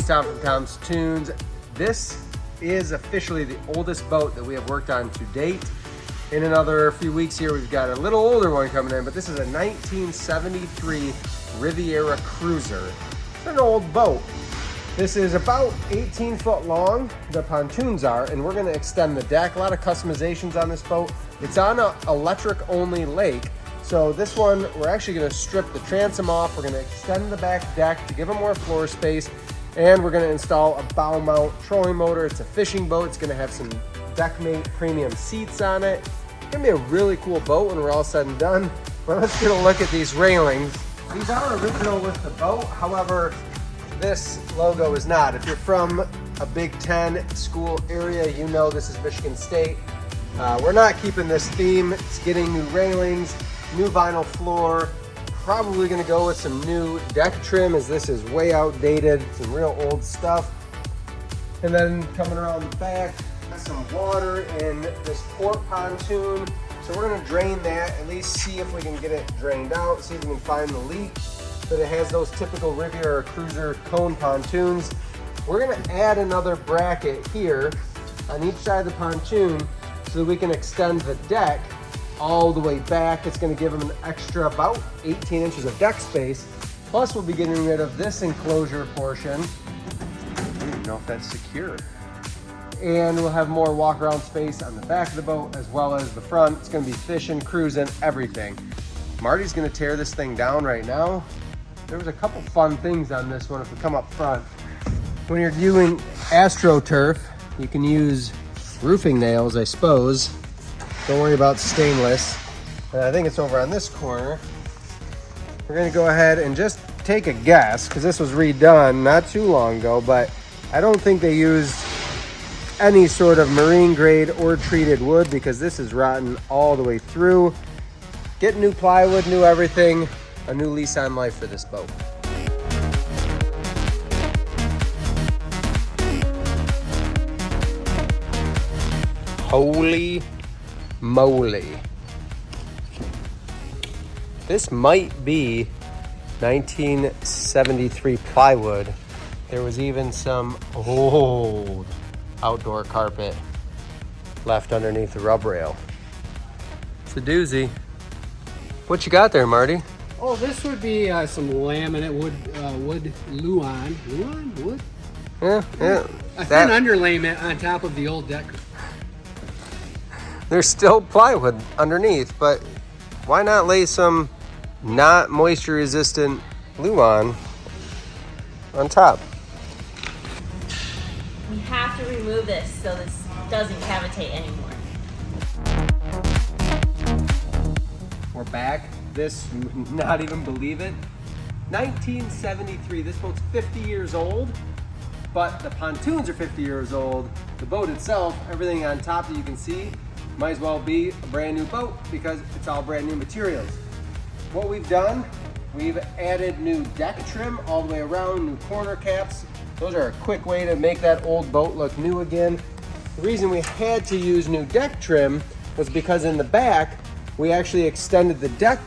Tom from Tom's Tunes. This is officially the oldest boat that we have worked on to date. In another few weeks here, we've got a little older one coming in, but this is a 1973 Riviera Cruiser. It's an old boat. This is about 18 foot long, the pontoons are, and we're gonna extend the deck. A lot of customizations on this boat. It's on an electric only lake. So this one, we're actually gonna strip the transom off. We're gonna extend the back deck to give them more floor space. And we're gonna install a bow mount trolling motor. It's a fishing boat. It's gonna have some DeckMate premium seats on it. It's gonna be a really cool boat when we're all said and done. But let's get a look at these railings. These are original with the boat. However, this logo is not. If you're from a Big Ten school area, you know this is Michigan State. We're not keeping this theme. It's getting new railings, new vinyl floor, probably gonna go with some new deck trim as this is way outdated, some real old stuff. And then coming around the back, some water in this port pontoon. So we're gonna drain that, at least see if we can get it drained out, see if we can find the leak. But it has those typical Riviera Cruiser cone pontoons. We're gonna add another bracket here on each side of the pontoon so that we can extend the deck all the way back. It's gonna give them an extra about 18 inches of deck space. Plus we'll be getting rid of this enclosure portion. I don't even know if that's secure. And we'll have more walk around space on the back of the boat as well as the front. It's gonna be fishing, cruising, everything. Marty's gonna tear this thing down right now. There was a couple fun things on this one if we come up front. When you're doing AstroTurf, you can use roofing nails, I suppose. Don't worry about stainless. I think it's over on this corner. We're gonna go ahead and just take a guess, because this was redone not too long ago, but I don't think they used any sort of marine grade or treated wood because this is rotten all the way through. Get new plywood, new everything. A new lease on life for this boat. Holy moly. This might be 1973 plywood. There was even some old outdoor carpet left underneath the rub rail. It's a doozy. What you got there, Marty? Oh, this would be some laminate wood luan. Luan? Wood? Yeah. A thin underlayment on top of the old deck. There's still plywood underneath, but why not lay some not moisture resistant luan on top? We have to remove this so this doesn't cavitate anymore. We're back. This, you would not even believe it. 1973, this boat's 50 years old, but the pontoons are 50 years old. The boat itself, everything on top that you can see, might as well be a brand new boat because it's all brand new materials. What we've done, we've added new deck trim all the way around, new corner caps. Those are a quick way to make that old boat look new again. The reason we had to use new deck trim was because in the back, we actually extended the deck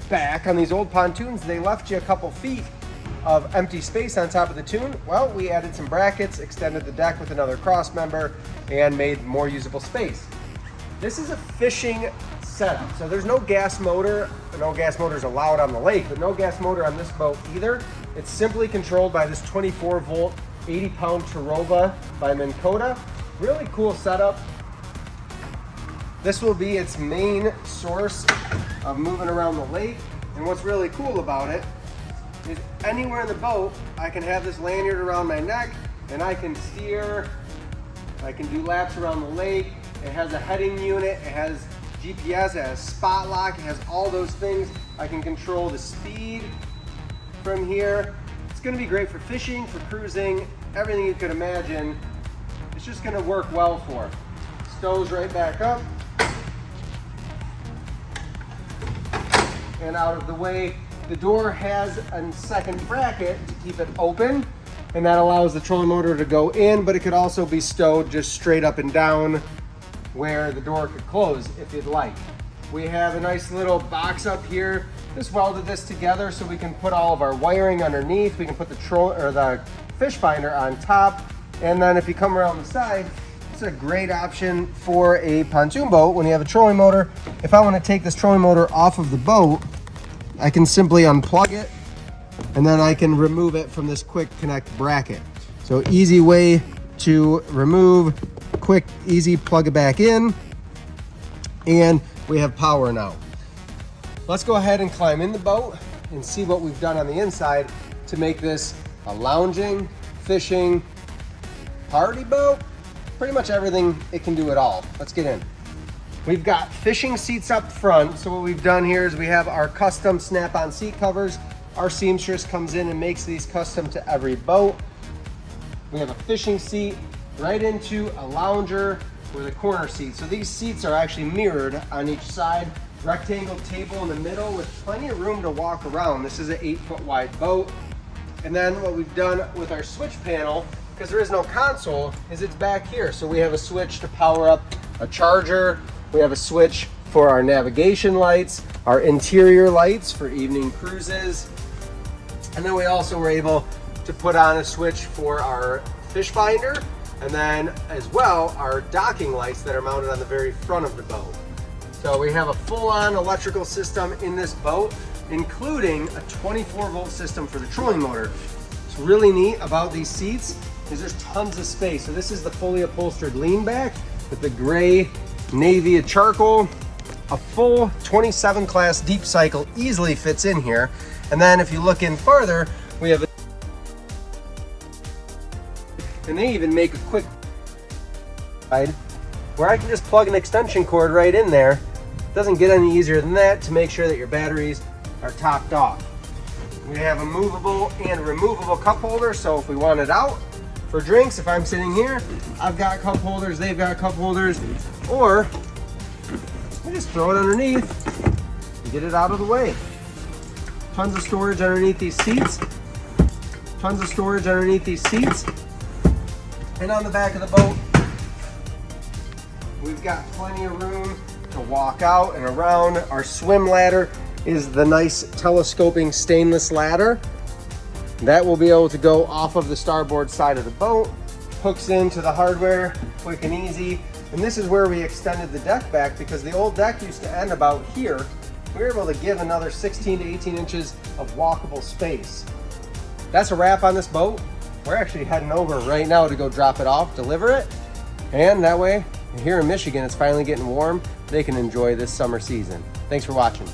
back on these old pontoons. They left you a couple feet of empty space on top of the tune. Well, we added some brackets, extended the deck with another cross member, and made more usable space. This is a fishing setup, so there's no gas motor. No gas motor is allowed on the lake, but no gas motor on this boat either. It's simply controlled by this 24 volt, 80 pound Tarova by Minn Kota. Really cool setup. This will be its main source of moving around the lake. And what's really cool about it is anywhere in the boat, I can have this lanyard around my neck and I can steer, I can do laps around the lake. It has a heading unit, it has GPS, it has spot lock, it has all those things. I can control the speed from here. It's gonna be great for fishing, for cruising, everything you could imagine. It's just gonna work well for. Stows right back up. And out of the way, the door has a second bracket to keep it open, and that allows the trolling motor to go in, but it could also be stowed just straight up and down where the door could close if you'd like. We have a nice little box up here just welded this together so we can put all of our wiring underneath. We can put the fish finder on top. And then if you come around the side, it's a great option for a pontoon boat when you have a trolling motor. If I want to take this trolling motor off of the boat, I can simply unplug it and then I can remove it from this quick connect bracket. So easy way to remove, quick, easy, plug it back in, and we have power now. Let's go ahead and climb in the boat and see what we've done on the inside to make this a lounging, fishing, party boat. Pretty much everything it can do it all. Let's get in. We've got fishing seats up front. So what we've done here is we have our custom snap-on seat covers. Our seamstress comes in and makes these custom to every boat. We have a fishing seat right into a lounger with a corner seat. So these seats are actually mirrored on each side. Rectangle table in the middle with plenty of room to walk around. This is an 8-foot wide boat. And then what we've done with our switch panel, because there is no console, is it's back here. So we have a switch to power up a charger. We have a switch for our navigation lights, our interior lights for evening cruises. And then we also were able to put on a switch for our fish finder, and then as well our docking lights that are mounted on the very front of the boat. So we have a full-on electrical system in this boat, including a 24-volt system for the trolling motor. What's really neat about these seats is there's tons of space. So this is the fully upholstered lean back with the gray navy charcoal. A full 27 class deep cycle easily fits in here. And then if you look in farther, we have and they even make a quick side where I can just plug an extension cord right in there. It doesn't get any easier than that to make sure that your batteries are topped off. We have a movable and removable cup holder, so if we want it out for drinks, if I'm sitting here, I've got cup holders, they've got cup holders, or we just throw it underneath and get it out of the way. Tons of storage underneath these seats. Tons of storage underneath these seats. And on the back of the boat, we've got plenty of room to walk out and around. Our swim ladder is the nice telescoping stainless ladder. That will be able to go off of the starboard side of the boat, hooks into the hardware, quick and easy. And this is where we extended the deck back, because the old deck used to end about here. We were able to give another 16 to 18 inches of walkable space. That's a wrap on this boat. We're actually heading over right now to go drop it off, deliver it. And that way, here in Michigan, it's finally getting warm. They can enjoy this summer season. Thanks for watching.